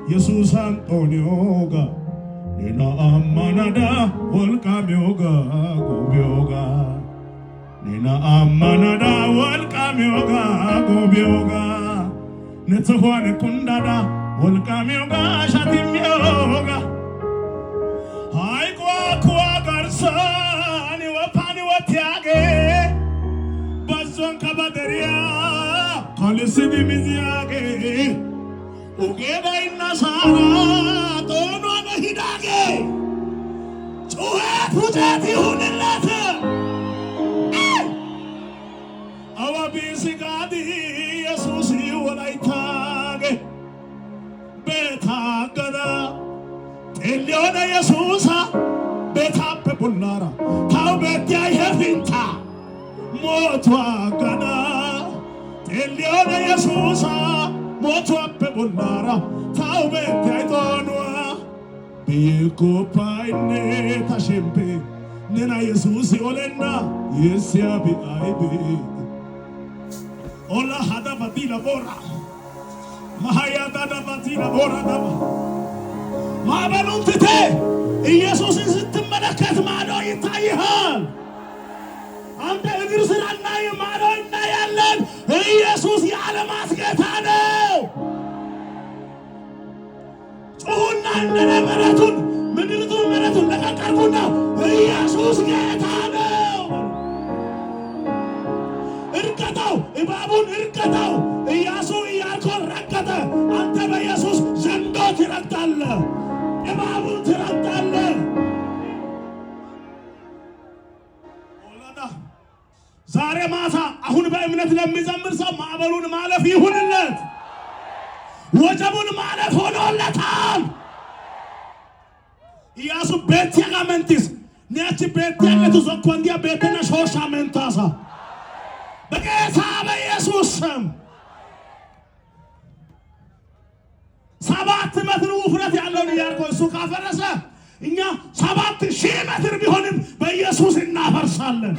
ኢየሱስ አንጦኒዮጋ ኔና አማናዳ ወልቃሚዮጋ ጎቢዮጋ ኔና አማናዳ ወልቃሚዮጋ ጎቢዮጋ ነተሆነ ኩንዳዳ ወልቃሚዮጋ ሻቲሚዮጋ ሃይቋ ኩዋ ጋርሳኒ ወፓኒ ወቲያጌ ባዞን ካባደሪያ ካልሲዲ ሚዚያጌ ኡጌዳ ኢናሳራ ጦኖ ነሂዳጌ ጩኸት ውጨት ይሁንለት አዋቢሲጋዲ ኢየሱስ ወላይታጌ ቤታገዳ ቴሊዮነ ኢየሱሳ ቤታፔ ቡላራ ታው ቤትያ የፊንታ ሞቷገዳ ቴሊዮነ ኢየሱሳ ሞቷፔ ቡላራ ታው ቤትያ ይጦኑዋ ቢኮፓይኔ ታሸምፔ ነና ኢየሱስ ኦለና የሲያቢ አይቤ ኦላ ሀዳ ባዲላ ቦራ ማሃያ ዳዳ ባዲላ ቦራ ዳባ ማዕበሉን ትተህ ኢየሱስን ስትመለከት ማዶ ይታይሃል። አንተ እግር ስላናይ ማዶ እናያለን። ኢየሱስ የዓለማት ጌታ ነው። ጩኹና እንደነበረቱን ምድሪቱን መሬቱን ለቀቀርኩና ኢየሱስ ጌታ ነው። እርገጠው፣ እባቡን እርገጠው። ኢያሱ ኢያሪኮን ረገጠ። አንተ በኢየሱስ ዘንዶ ትረግጣለህ፣ እባቡን ትረግጣለህ። ዛሬ ማታ አሁን በእምነት ለሚዘምር ሰው ማዕበሉን ማለፍ ይሁንለት፣ ወጀቡን ማለፍ ሆኖለታል። ኢያሱ ቤትያ ጋመንቲስ ነች ቤትያ ለቱ ዘኮንዲያ ቤተና ሾሻ መንታሳ በጌታ በኢየሱስ ስም 7 ሜትር ውፍረት ያለውን ኢያሪኮ እሱ ካፈረሰ እኛ 7000 ሜትር ቢሆንም በኢየሱስ እናፈርሳለን።